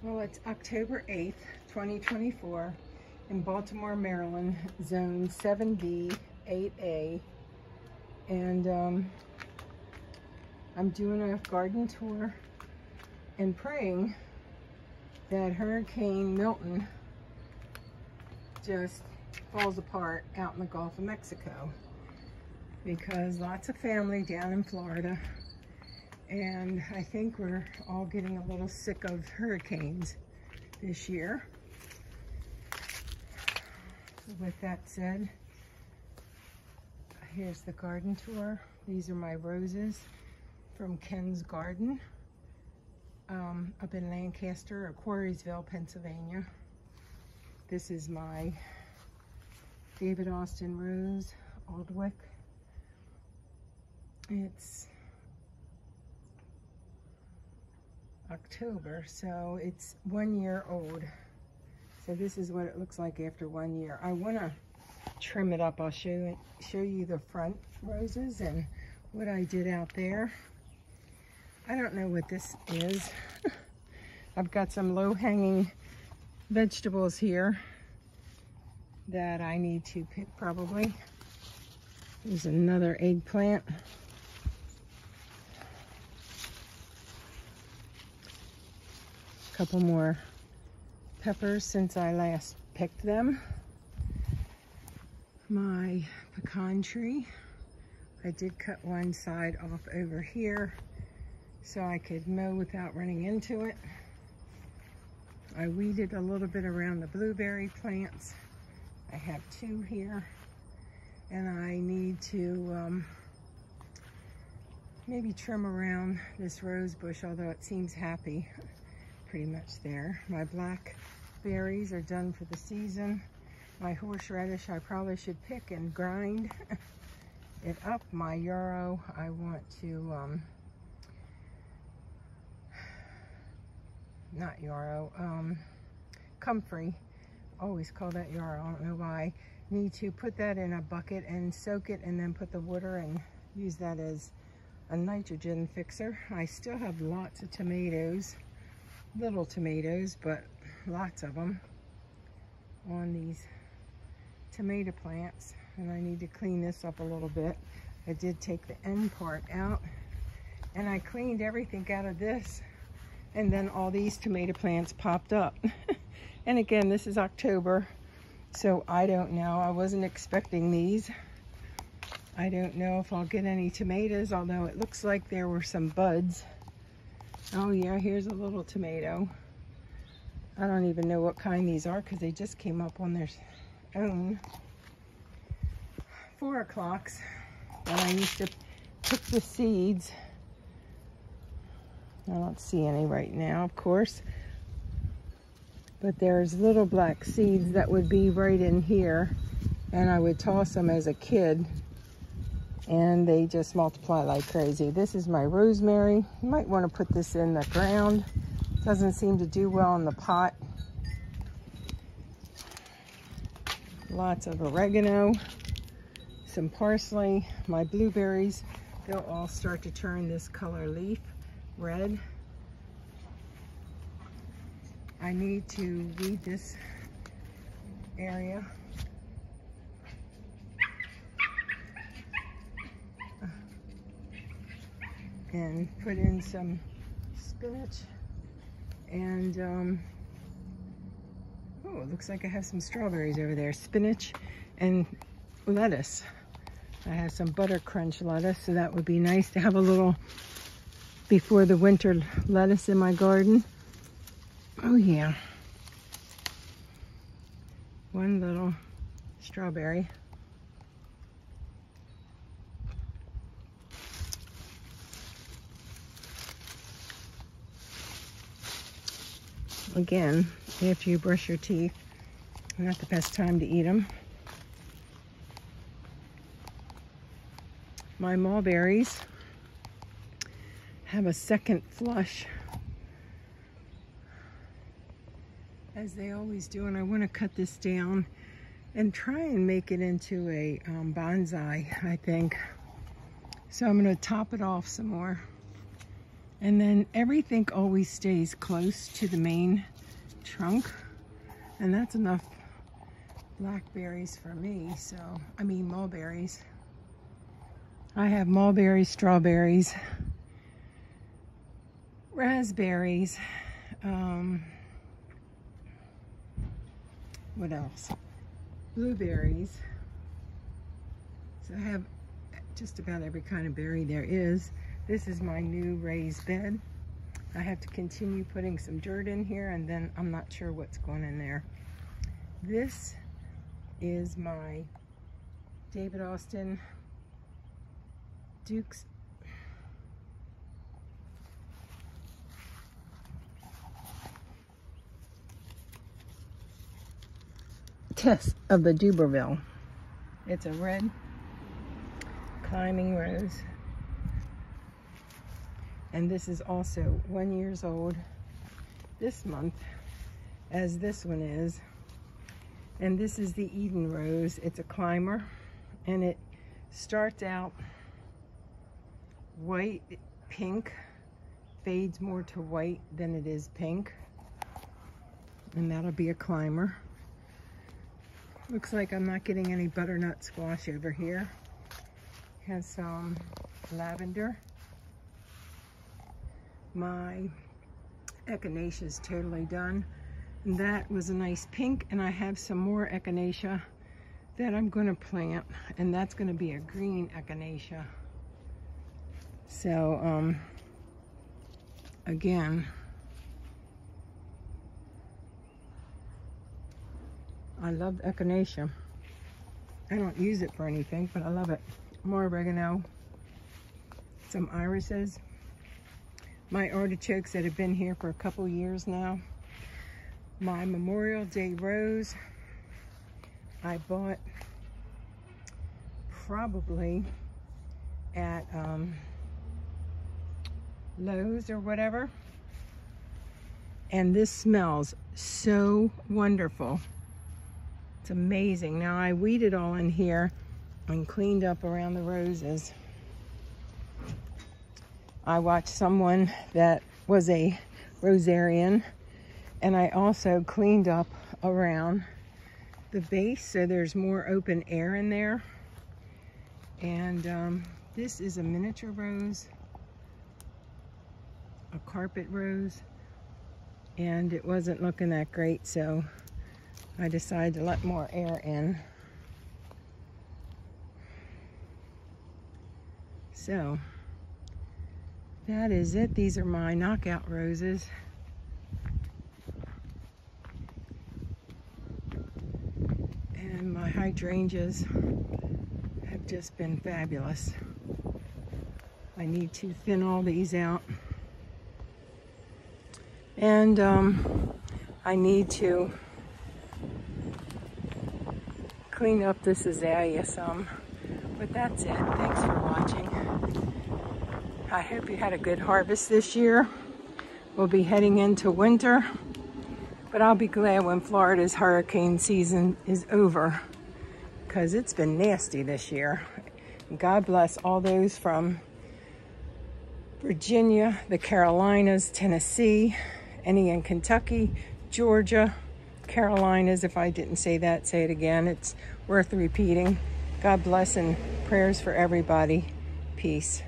Well, it's October 8th, 2024 in Baltimore, Maryland, zone 7B, 8A. And I'm doing a garden tour and praying that Hurricane Milton just falls apart out in the Gulf of Mexico, because lots of family down in Florida, and I think we're all getting a little sick of hurricanes this year. With that said, here's the garden tour. These are my roses from Ken's Garden up in Lancaster or Quarriesville, Pennsylvania. This is my David Austin rose, Aldwick. It's October, so it's 1 year old. So this is what it looks like after 1 year. I want to trim it up. I'll show you the front roses and what I did out there. I don't know what this is. I've got some low-hanging vegetables here that I need to pick probably. There's another eggplant. Couple more peppers since I last picked them. My pecan tree. I did cut one side off over here so I could mow without running into it. I weeded a little bit around the blueberry plants. I have two here, and I need to maybe trim around this rose bush, although it seems happy. Pretty much there. My blackberries are done for the season. My horseradish I probably should pick and grind it up. My yarrow I want to, not yarrow, comfrey. Always call that yarrow, I don't know why. Need to put that in a bucket and soak it and then put the water and use that as a nitrogen fixer. I still have lots of tomatoes. Little tomatoes, but lots of them on these tomato plants, and I need to clean this up a little bit. I did take the end part out, and I cleaned everything out of this, and then all these tomato plants popped up. And again, this is October, so I don't know. I wasn't expecting these. I don't know if I'll get any tomatoes, although it looks like there were some buds. Oh yeah, here's a little tomato. I don't even know what kind these are because they just came up on their own. 4 o'clocks, and I used to pick the seeds. I don't see any right now, of course. But there's little black seeds that would be right in here, and I would toss them as a kid, and they just multiply like crazy. This is my rosemary. You might want to put this in the ground. Doesn't seem to do well in the pot. Lots of oregano, some parsley. My blueberries, they'll all start to turn this color leaf red. I need to weed this area. And put in some spinach and oh, it looks like I have some strawberries over there. Spinach and lettuce. I have some butter crunch lettuce, so that would be nice to have a little before the winter lettuce in my garden. Oh yeah, one little strawberry. Again, after you brush your teeth, not the best time to eat them. My mulberries have a second flush, as they always do, and I want to cut this down and try and make it into a bonsai, I think. So I'm going to top it off some more. And then everything always stays close to the main trunk. And that's enough blackberries for me, so, I mean mulberries. I have mulberries, strawberries, raspberries, what else? Blueberries. So I have just about every kind of berry there is. This is my new raised bed. I have to continue putting some dirt in here, and then I'm not sure what's going in there. This is my David Austin Duke's Test of the Duberville. It's a red climbing rose. And this is also 1 year old this month, as this one is. And this is the Eden Rose. It's a climber, and it starts out white, pink, fades more to white than it is pink. And that'll be a climber. Looks like I'm not getting any butternut squash over here. Has some lavender. My echinacea is totally done. And that was a nice pink, and I have some more echinacea that I'm going to plant, and that's going to be a green echinacea. So again, I love echinacea. I don't use it for anything, but I love it. More oregano, some irises, my artichokes that have been here for a couple years now, my Memorial Day rose I bought probably at Lowe's or whatever, and this smells so wonderful. It's amazing. Now I weeded all in here and cleaned up around the roses. I watched someone that was a rosarian, and I also cleaned up around the base so there's more open air in there. And this is a miniature rose, a carpet rose, and it wasn't looking that great, so I decided to let more air in. So that is it. These are my knockout roses. And my hydrangeas have just been fabulous. I need to thin all these out. And I need to clean up this azalea some. But that's it. Thanks for watching. I hope you had a good harvest this year. We'll be heading into winter, but I'll be glad when Florida's hurricane season is over, because it's been nasty this year. And God bless all those from Virginia, the Carolinas, Tennessee, any in Kentucky, Georgia, Carolinas. If I didn't say that, say it again. It's worth repeating. God bless and prayers for everybody. Peace.